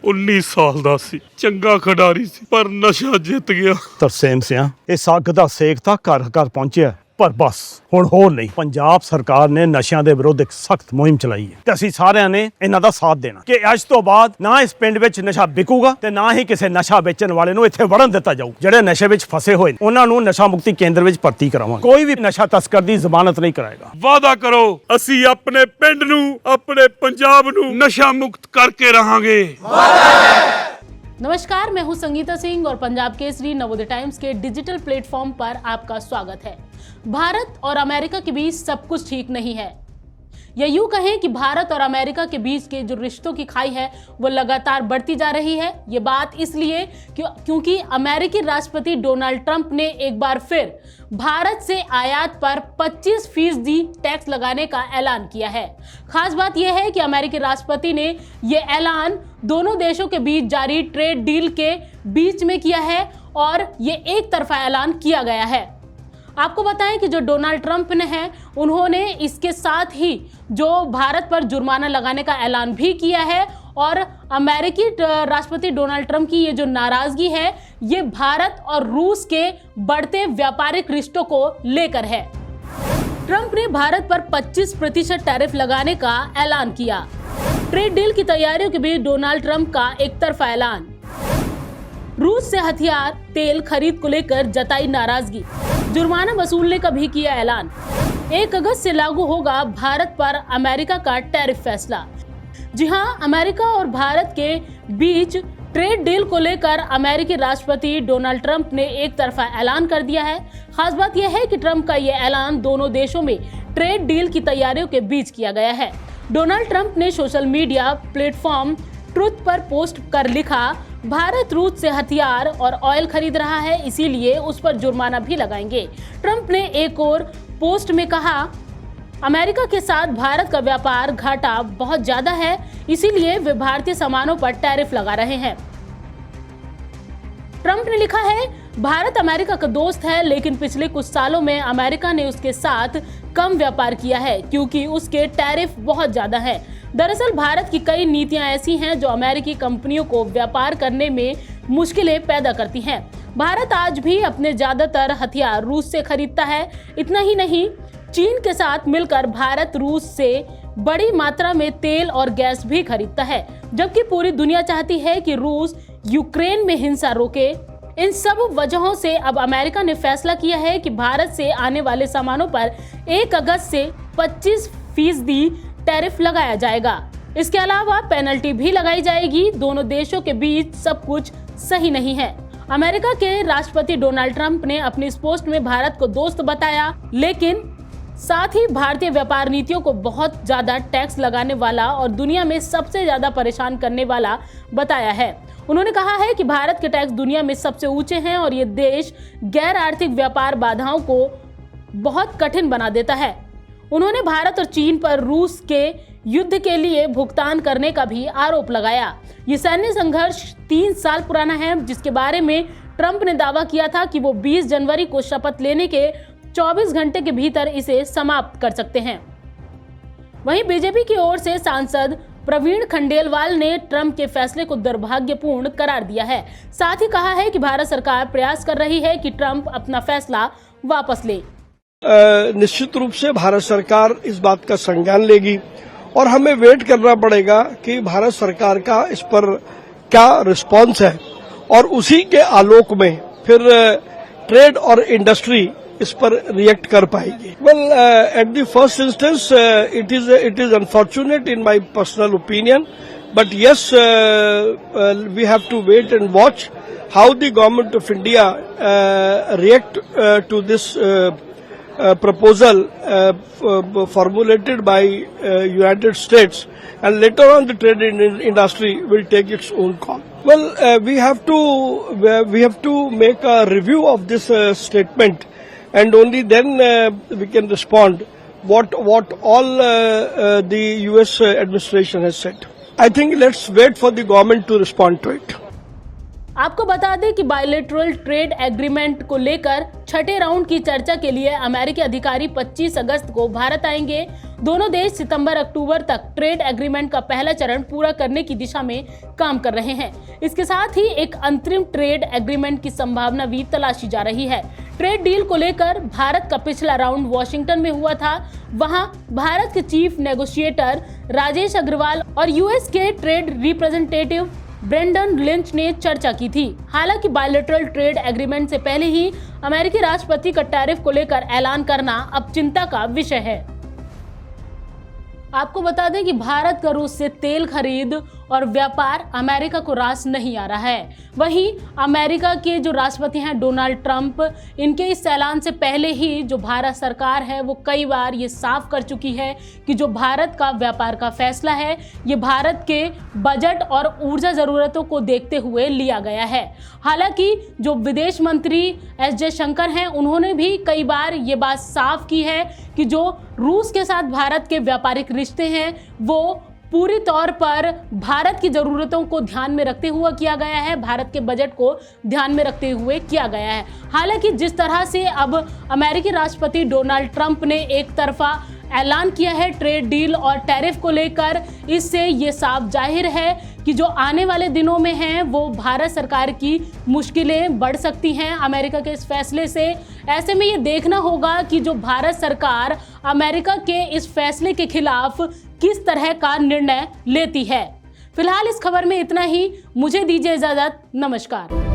19 ਸਾਲ ਦਾ ਸੀ, ਚੰਗਾ ਖਿਡਾਰੀ ਸੀ, ਪਰ ਨਸ਼ਾ ਜਿੱਤ ਗਿਆ। ਤਰਸੇਮ ਸਿਆ ਇਸ ਅੱਗ ਦਾ ਸੇਕ ਤਾਂ ਘਰ ਘਰ ਪਹੁੰਚਿਆ, ਪਰ ਬਸ ਹੁਣ ਹੋਰ ਨਹੀਂ। ਪੰਜਾਬ ਸਰਕਾਰ ਨੇ ਨਸ਼ਿਆਂ ਦੇ ਵਿਰੁੱਧ ਇੱਕ ਸਖਤ ਮੁਹਿੰਮ ਚਲਾਈ ਹੈ ਤੇ ਅਸੀਂ ਸਾਰਿਆਂ ਨੇ ਇਹਨਾਂ ਦਾ ਸਾਥ ਦੇਣਾ ਕਿ ਅੱਜ ਤੋਂ ਬਾਅਦ ਨਾ ਇਸ ਪਿੰਡ ਵਿੱਚ ਨਸ਼ਾ ਵਿਕੂਗਾ ਤੇ ਨਾ ਹੀ ਕਿਸੇ ਨਸ਼ਾ ਵੇਚਣ ਵਾਲੇ ਨੂੰ ਇੱਥੇ ਵੜਨ ਦਿੱਤਾ ਜਾਊ। ਜਿਹੜੇ ਨਸ਼ੇ ਵਿੱਚ ਫਸੇ ਹੋਏ ਨੇ ਉਹਨਾਂ ਨੂੰ ਨਸ਼ਾ ਮੁਕਤੀ ਕੇਂਦਰ ਵਿੱਚ ਭਰਤੀ ਕਰਾਵਾਂਗੇ। ਕੋਈ ਵੀ ਨਸ਼ਾ ਤਸਕਰ ਦੀ ਜ਼ਮਾਨਤ ਨਹੀਂ ਕਰਾਏਗਾ। ਵਾਅਦਾ ਕਰੋ, ਅਸੀਂ ਆਪਣੇ ਪਿੰਡ ਨੂੰ, ਆਪਣੇ ਪੰਜਾਬ ਨੂੰ ਨਸ਼ਾ मुक्त करके रहेंगे। नमस्कार, मैं हूं संगीता सिंह और पंजाब केसरी नवोदय टाइम्स के डिजिटल प्लेटफॉर्म पर आपका स्वागत है। भारत और अमेरिका के बीच सब कुछ ठीक नहीं है, या यूं कहें कि भारत और अमेरिका के बीच के जो रिश्तों की खाई है वो लगातार बढ़ती जा रही है। ये बात इसलिए क्योंकि अमेरिकी राष्ट्रपति डोनाल्ड ट्रंप ने एक बार फिर भारत से आयात पर 25% टैक्स लगाने का ऐलान किया है। खास बात यह है कि अमेरिकी राष्ट्रपति ने यह ऐलान दोनों देशों के बीच जारी ट्रेड डील के बीच में किया है और ये एक तरफा ऐलान किया गया है। आपको बताएं कि जो डोनाल्ड ट्रंप ने है, उन्होंने इसके साथ ही जो भारत पर जुर्माना लगाने का ऐलान भी किया है और अमेरिकी राष्ट्रपति डोनाल्ड ट्रंप की ये जो नाराजगी है, ये भारत और रूस के बढ़ते व्यापारिक रिश्तों को लेकर है। ट्रंप ने भारत पर 25% टैरिफ लगाने का ऐलान किया। ट्रेड डील की तैयारियों के बीच डोनाल्ड ट्रंप का एक तरफा ऐलान। रूस से हथियार तेल खरीद को लेकर जताई नाराजगी। जुर्माना वसूलने का भी किया ऐलान। 1 अगस्त से लागू होगा भारत पर अमेरिका का टैरिफ फैसला। जी हां, अमेरिका और भारत के बीच ट्रेड डील को लेकर अमेरिकी राष्ट्रपति डोनाल्ड ट्रंप ने एक तरफा ऐलान कर दिया है। खास बात यह है कि ट्रंप का यह ऐलान दोनों देशों में ट्रेड डील की तैयारियों के बीच किया गया है। डोनाल्ड ट्रंप ने सोशल मीडिया प्लेटफॉर्म ट्रुथ पर पोस्ट कर लिखा, भारत रूस से हथियार और ऑयल खरीद रहा है, इसीलिए उस पर जुर्माना भी लगाएंगे। ट्रंप ने एक और पोस्ट में कहा, अमेरिका के साथ भारत का व्यापार घाटा बहुत ज्यादा है, इसीलिए वे भारतीय सामानों पर टैरिफ लगा रहे हैं। ट्रंप ने लिखा है, भारत अमेरिका का दोस्त है, लेकिन पिछले कुछ सालों में अमेरिका ने उसके साथ कम व्यापार किया है क्योंकि उसके टैरिफ बहुत ज्यादा हैं। दरअसल भारत की कई नीतियां ऐसी हैं जो अमेरिकी कंपनियों को व्यापार करने में मुश्किलें पैदा करती हैं। भारत आज भी अपने ज्यादातर हथियार रूस से खरीदता है। इतना ही नहीं, चीन के साथ मिलकर भारत रूस से बड़ी मात्रा में तेल और गैस भी खरीदता है, जबकि पूरी दुनिया चाहती है कि रूस यूक्रेन में हिंसा रोके। इन सब वजहों से अब अमेरिका ने फैसला किया है कि भारत से आने वाले सामानों पर 1 अगस्त से 25% टैरिफ लगाया जाएगा। इसके अलावा पेनल्टी भी लगाई जाएगी। दोनों देशों के बीच सब कुछ सही नहीं है। अमेरिका के राष्ट्रपति डोनाल्ड ट्रंप ने अपनी इस पोस्ट में भारत को दोस्त बताया, लेकिन साथ ही भारतीय व्यापार नीतियों को बहुत ज्यादा टैक्स लगाने वाला और दुनिया में सबसे ज्यादा परेशान करने वाला बताया है। उन्होंने कहा है कि भारत के टैक्स दुनिया में सबसे ऊंचे हैं और ये देश गैर आर्थिक व्यापार बाधाओं को बहुत कठिन बना देता है। उन्होंने भारत और चीन पर रूस के युद्ध के लिए भुगतान करने का भी आरोप लगाया। ये सैन्य संघर्ष 3 साल पुराना है, जिसके बारे में ट्रंप ने दावा किया था कि वो 20 जनवरी को शपथ लेने के 24 घंटे के भीतर इसे समाप्त कर सकते हैं। वहीं बीजेपी की ओर से सांसद प्रवीण खंडेलवाल ने ट्रंप के फैसले को दुर्भाग्यपूर्ण करार दिया है। साथ ही कहा है कि भारत सरकार प्रयास कर रही है कि ट्रंप अपना फैसला वापस ले। निश्चित रूप से भारत सरकार इस बात का संज्ञान लेगी और हमें वेट करना पड़ेगा कि भारत सरकार का इस पर क्या रिस्पांस है और उसी के आलोक में फिर ट्रेड और इंडस्ट्री इस पर रिएक्ट कर पाएगी। Well, at the first instance it is unfortunate in my personal opinion, but yes, we have to wait and watch how the government of India react to this proposal formulated by United States, and later on the trade industry will take its own call. Well, we have to make a review of this statement, and only then we can respond what all the US administration has said. I think let's wait for the government to respond to it. आपको बता दें कि bilateral trade agreement को लेकर छठे round की चर्चा के लिए अमेरिकी अधिकारी 25 अगस्त को भारत आएंगे दोनों देश सितंबर-अक्टूबर तक ट्रेड एग्रीमेंट का पहला चरण पूरा करने की दिशा में काम कर रहे हैं। इसके साथ ही एक अंतरिम ट्रेड एग्रीमेंट की संभावना भी तलाशी जा रही है। ट्रेड डील को लेकर भारत का पिछला राउंड वॉशिंगटन में हुआ था। वहां भारत के चीफ नेगोशिएटर राजेश अग्रवाल और यूएस के ट्रेड रिप्रेजेंटेटिव ब्रेंडन लिंच ने चर्चा की थी। हालांकि बायलैटरल ट्रेड एग्रीमेंट से पहले ही अमेरिकी राष्ट्रपति का टैरिफ को लेकर ऐलान करना अब चिंता का विषय है। आपको बता दें कि भारत का रूस से तेल खरीद और व्यापार अमेरिका को रास नहीं आ रहा है। वहीं अमेरिका के जो राष्ट्रपति हैं डोनाल्ड ट्रंप, इनके इस ऐलान से पहले ही जो भारत सरकार है वो कई बार ये साफ कर चुकी है कि जो भारत का व्यापार का फैसला है ये भारत के बजट और ऊर्जा ज़रूरतों को देखते हुए लिया गया है। हालांकि जो विदेश मंत्री एस जयशंकर हैं उन्होंने भी कई बार ये बात साफ की है कि जो रूस के साथ भारत के व्यापारिक रिश्ते हैं वो पूरी तौर पर भारत की ज़रूरतों को ध्यान में रखते हुए किया गया है, भारत के बजट को ध्यान में रखते हुए किया गया है। हालांकि जिस तरह से अब अमेरिकी राष्ट्रपति डोनाल्ड ट्रंप ने एक तरफा ऐलान किया है ट्रेड डील और टैरिफ को लेकर, इससे ये साफ जाहिर है कि जो आने वाले दिनों में हैं वो भारत सरकार की मुश्किलें बढ़ सकती हैं अमेरिका के इस फैसले से। ऐसे में ये देखना होगा कि जो भारत सरकार अमेरिका के इस फैसले के खिलाफ किस तरह का निर्णय लेती है। फिलहाल इस खबर में इतना ही। मुझे दीजिए इजाजत। नमस्कार।